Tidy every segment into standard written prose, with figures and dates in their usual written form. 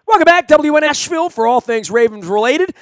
Welcome back, WNST Nashville, for all things Ravens related.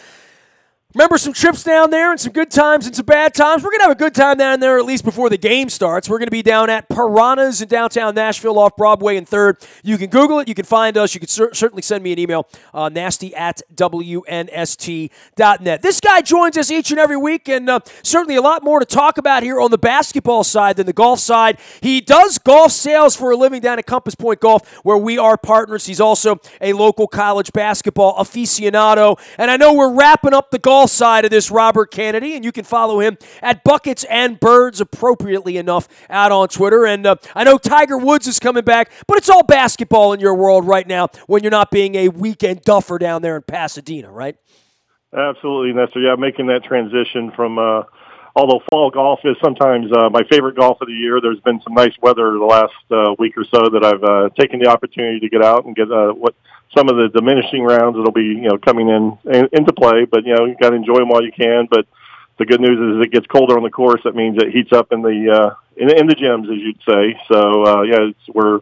Remember some trips down there and some good times and some bad times? We're going to have a good time down there at least before the game starts. We're going to be down at Piranha's in downtown Nashville off Broadway and 3rd. You can Google it. You can find us. You can certainly send me an email, nasty@WNST.net. This guy joins us each and every week, and certainly a lot more to talk about here on the basketball side than the golf side. He does golf sales for a living down at Compass Point Golf, where we are partners. He's also a local college basketball aficionado. And I know we're wrapping up the golf side of this, Robert Kennedy, and you can follow him at Buckets and Birds, appropriately enough, out on Twitter. And I know Tiger Woods is coming back, but it's all basketball in your world right now when you're not being a weekend duffer down there in Pasadena, right? Absolutely, Nestor. Yeah, making that transition from, although fall golf is sometimes my favorite golf of the year, there's been some nice weather the last week or so that I've taken the opportunity to get out and get what some of the diminishing rounds that'll be, coming into play, but, you got to enjoy them while you can. But the good news is it gets colder on the course. That means it heats up in the gyms, as you'd say. So, we're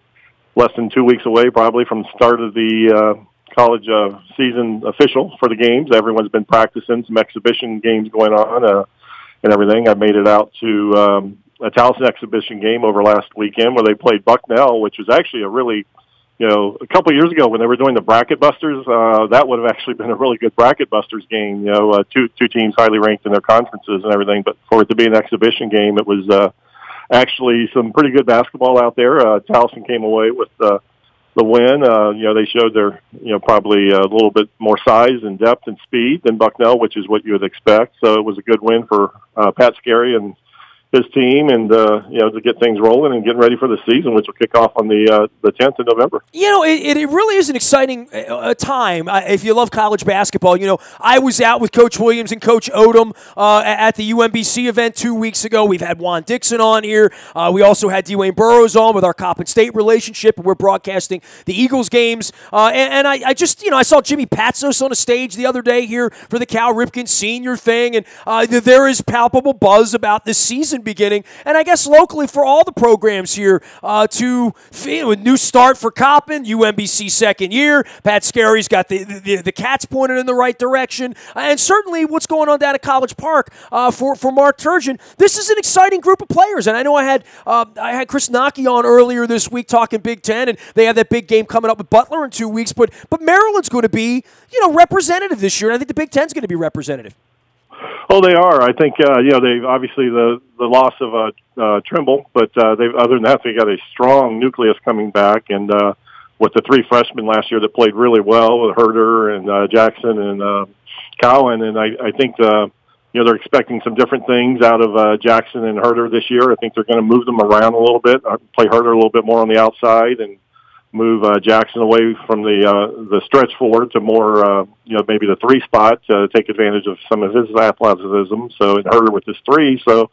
less than 2 weeks away probably from the start of the college season official for the games. Everyone's been practicing, some exhibition games going on and everything. I made it out to a Towson exhibition game over last weekend where they played Bucknell, which was actually a really, a couple of years ago when they were doing the Bracket Busters, that would have actually been a really good Bracket Busters game. Two teams highly ranked in their conferences and everything. But for it to be an exhibition game, it was actually some pretty good basketball out there. Towson came away with the win. They showed their, probably a little bit more size and depth and speed than Bucknell, which is what you would expect. So it was a good win for Pat Scarry and his team, and to get things rolling and getting ready for the season, which will kick off on the 10th of November. It really is an exciting time if you love college basketball. I was out with Coach Williams and Coach Odom at the UMBC event 2 weeks ago. We've had Juan Dixon on here. We also had Dwayne Burrows on with our Coppin State relationship, and we're broadcasting the Eagles games. And I just, I saw Jimmy Patsos on a stage the other day here for the Cal Ripken Senior thing, and there is palpable buzz about this season beginning, and I guess locally for all the programs here to a new start for Coppin, UMBC second year. Pat Scarry's got the Cats pointed in the right direction, and certainly what's going on down at College Park for Mark Turgeon. This is an exciting group of players, and I know I had Chris Knoche on earlier this week talking Big Ten, and they have that big game coming up with Butler in 2 weeks, but Maryland's going to be representative this year, and I think the Big Ten's going to be representative. Oh, they are. I think, they've obviously the loss of Trimble, but other than that, they got a strong nucleus coming back. And with the three freshmen last year that played really well with Herder and Jackson and Cowan, and I think, they're expecting some different things out of Jackson and Herder this year. I think they're going to move them around a little bit, play Herder a little bit more on the outside, and move Jackson away from the stretch forward to more, maybe the three spot to take advantage of some of his athleticism. So it hurt with his three. So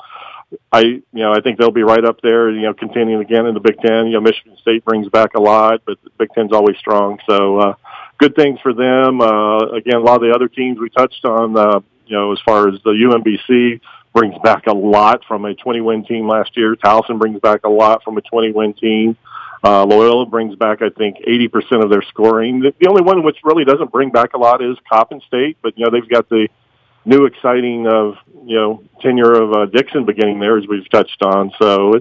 I think they'll be right up there, continuing again in the Big Ten. Michigan State brings back a lot, but the Big Ten's always strong. So good things for them. Again, a lot of the other teams we touched on, as far as the UMBC brings back a lot from a 20-win team last year. Towson brings back a lot from a 20-win team. Loyola brings back, I think, 80% of their scoring. The only one which really doesn't bring back a lot is Coppin State, but, they've got the new exciting tenure of Dixon beginning there, as we've touched on. So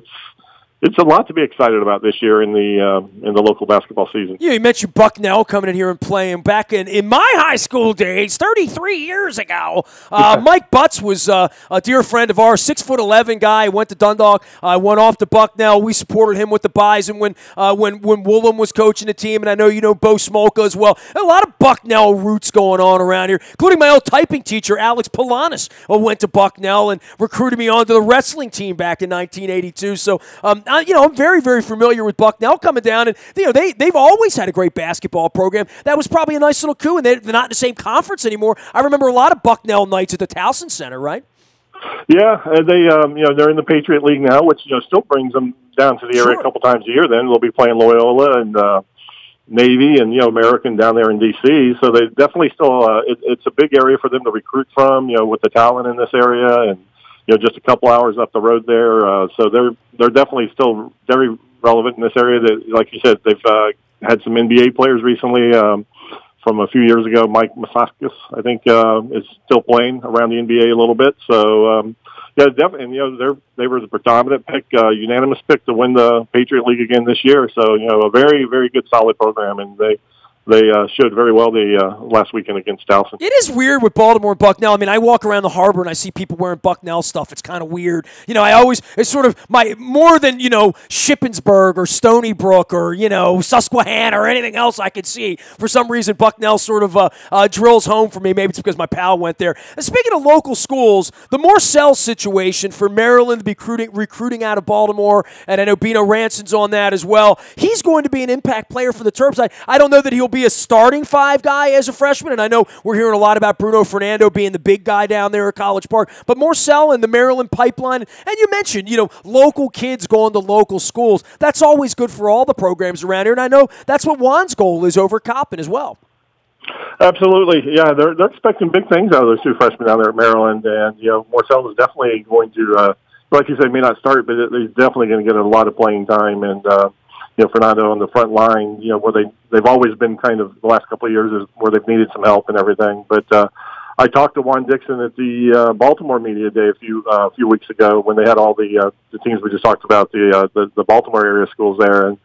it's a lot to be excited about this year in the local basketball season. Yeah, you mentioned Bucknell coming in here and playing back in my high school days, 33 years ago. Mike Butts was a dear friend of ours, 6'11" guy. Went to Dundalk. Went off to Bucknell. We supported him with the Bison when Woolham was coaching the team, and I know you know Bo Smolka as well. A lot of Bucknell roots going on around here, including my old typing teacher, Alex Polanis, who went to Bucknell and recruited me onto the wrestling team back in 1982. So, I'm very, very familiar with Bucknell coming down, and they've always had a great basketball program. That was probably a nice little coup, and they're not in the same conference anymore. I remember a lot of Bucknell nights at the Towson Center, right? Yeah, they they're in the Patriot League now, which still brings them down to the area a couple times a year. Then they'll be playing Loyola and Navy and American down there in DC. So they definitely still it's a big area for them to recruit from. With the talent in this area and. Just a couple hours up the road there. So they're definitely still very relevant in this area. That, like you said, they've had some NBA players recently from a few years ago, Mike Masakis, I think, is still playing around the NBA a little bit. So, yeah, definitely. And, they were the predominant pick, unanimous pick to win the Patriot League again this year. So, a very, very good, solid program, and they showed very well the last weekend against Towson. It is weird with Baltimore and Bucknell. I mean, I walk around the harbor and I see people wearing Bucknell stuff. It's kind of weird. It's sort of more than, Shippensburg or Stony Brook or, Susquehanna or anything else I could see. For some reason, Bucknell sort of drills home for me. Maybe it's because my pal went there. And speaking of local schools, the Morcell situation for Maryland to be recruiting out of Baltimore, and I know Bino Ranson's on that as well. He's going to be an impact player for the Terps. I don't know that he'll be a starting five guy as a freshman, and I know we're hearing a lot about Bruno Fernando being the big guy down there at College Park, but Morcell and the Maryland pipeline, and you mentioned, local kids going to local schools. That's always good for all the programs around here, and I know that's what Juan's goal is over Coppin as well. Absolutely. Yeah, they're expecting big things out of those two freshmen down there at Maryland, and, Morcell is definitely going to, like you said, may not start, but he's definitely going to get a lot of playing time, and, Fernando on the front line, where they've always been kind of the last couple of years is where they've needed some help and everything. But I talked to Juan Dixon at the Baltimore Media Day a few weeks ago when they had all the teams we just talked about, the Baltimore area schools there, and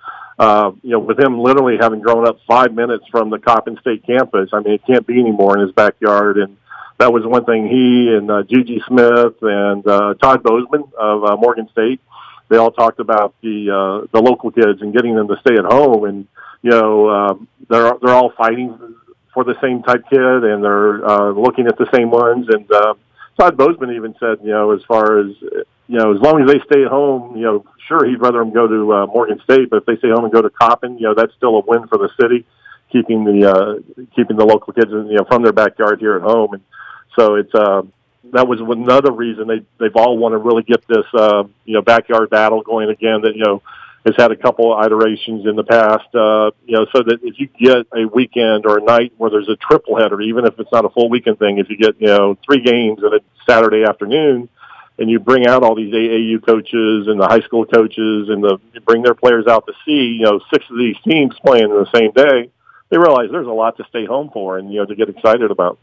with him literally having grown up 5 minutes from the Coppin State campus, I mean, it can't be any more in his backyard. And that was one thing he and Gigi Smith and Todd Bozeman of Morgan State. They all talked about the local kids and getting them to stay at home, and they're all fighting for the same type kid, and they're looking at the same ones. And Todd Bozeman even said, as far as as long as they stay at home, sure, he'd rather them go to Morgan State, but if they stay home and go to Coppin, that's still a win for the city, keeping the local kids from their backyard here at home. And so it's that was another reason they've all want to really get this backyard battle going again. That has had a couple of iterations in the past. So that if you get a weekend or a night where there's a triple header, even if it's not a full weekend thing, if you get 3 games at a Saturday afternoon, and you bring out all these AAU coaches and the high school coaches, and you bring their players out to see 6 of these teams playing in the same day, they realize there's a lot to stay home for and to get excited about.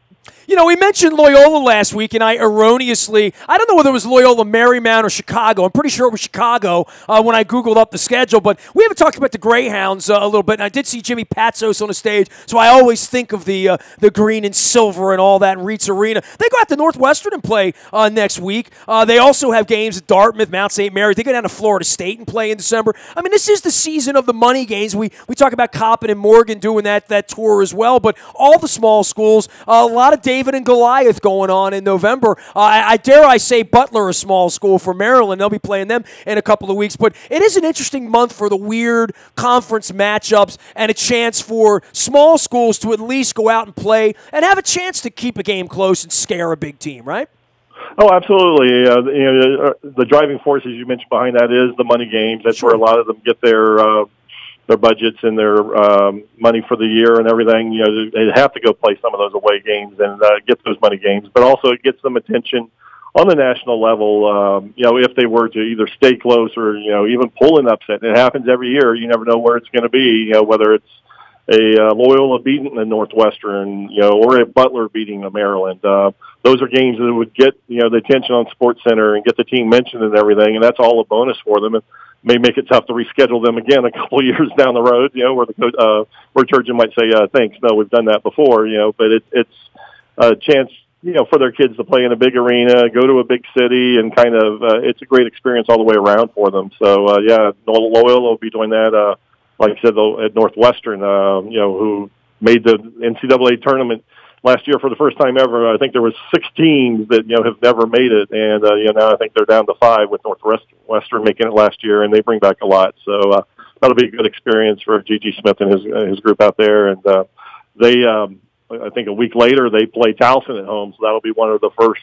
We mentioned Loyola last week, and I don't know whether it was Loyola Marymount or Chicago. I'm pretty sure it was Chicago when I Googled up the schedule, but we haven't talked about the Greyhounds a little bit, and I did see Jimmy Patsos on the stage, so I always think of the green and silver and all that in Reitz Arena. They go out to Northwestern and play next week. They also have games at Dartmouth, Mount St. Mary. They go down to Florida State and play in December. I mean, this is the season of the money games. We talk about Coppin and Morgan doing that tour as well, but all the small schools, a lot of David and Goliath going on in November. I dare say Butler, a small school for Maryland. They'll be playing them in a couple of weeks. But it is an interesting month for the weird conference matchups and a chance for small schools to at least go out and play and have a chance to keep a game close and scare a big team, right? Oh, absolutely. The driving force, as you mentioned, behind that is the money games. That's where a lot of them get their budgets and their money for the year and everything. They have to go play some of those away games and get those money games. But also it gets them attention on the national level, if they were to either stay close or, even pull an upset. It happens every year. You never know where it's going to be, whether it's a Loyola beating a Northwestern, or a Butler beating a Maryland. Those are games that would get, the attention on SportsCenter and get the team mentioned and everything, and that's all a bonus for them. And may make it tough to reschedule them again a couple of years down the road, where Turgeon might say, thanks, no, we've done that before, but it's a chance, for their kids to play in a big arena, go to a big city, and kind of, it's a great experience all the way around for them. So, Loyola will be doing that, like I said, at Northwestern, who made the NCAA tournament last year for the first time ever. I think there was 6 teams that, have never made it. And, now I think they're down to 5 with Northwestern making it last year, and they bring back a lot. So, that'll be a good experience for Gigi Smith and his group out there. And, they, I think a week later, they play Towson at home. So that'll be one of the first,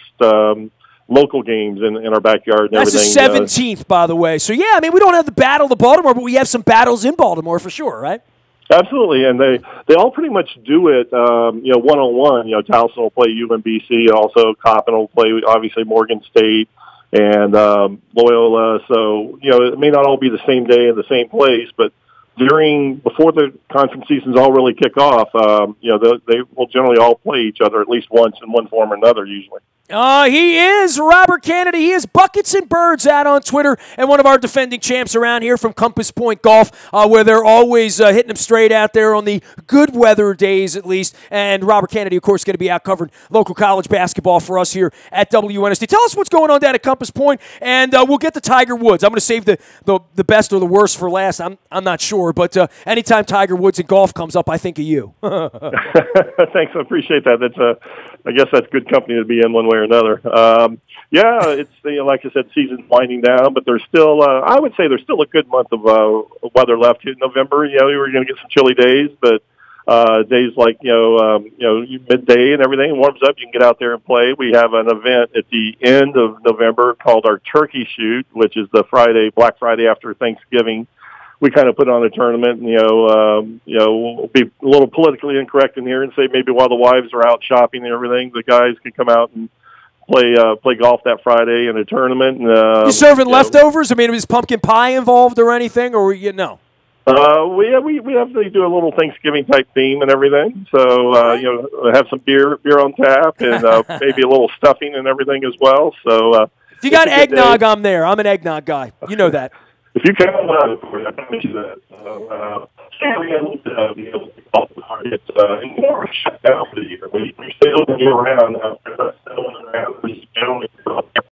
local games in our backyard and everything. That's the 17th, by the way. So, yeah, I mean, we don't have the Battle of Baltimore, but we have some battles in Baltimore for sure, right? Absolutely, and they all pretty much do it, one-on-one. Towson will play UMBC, also Coppin will play, obviously, Morgan State and Loyola. So, it may not all be the same day in the same place, but before the conference seasons all really kick off, they will generally all play each other at least once in one form or another usually. He is Robert Kennedy. He is Buckets and Birds out on Twitter, and one of our defending champs around here from Compass Point Golf, where they're always hitting them straight out there on the good weather days at least. And Robert Kennedy, of course, going to be out covering local college basketball for us here at WNST. Tell us what's going on down at Compass Point, and we'll get to Tiger Woods. I'm going to save the best or the worst for last. I'm not sure, but anytime Tiger Woods and golf comes up, I think of you. Thanks, I appreciate that. I guess that's good company to be in one way or another. It's like I said, season's winding down, but there's still, I would say, there's still a good month of weather left in November. We were going to get some chilly days, but days like midday and everything warms up. You can get out there and play. We have an event at the end of November called our Turkey Shoot, which is the Black Friday after Thanksgiving. We kind of put on a tournament, and we'll be a little politically incorrect in here and say maybe while the wives are out shopping and everything, the guys can come out and play golf that Friday in a tournament. You serving leftovers? I mean, is pumpkin pie involved or anything, or no? We definitely do a little Thanksgiving type theme and everything. So have some beer on tap, and maybe a little stuffing and everything as well. So if you got eggnog, I'm there. I'm an eggnog guy. You know that. If you come out, of course, I promise you that. It's more of a shutdown for the year. We stay open year round.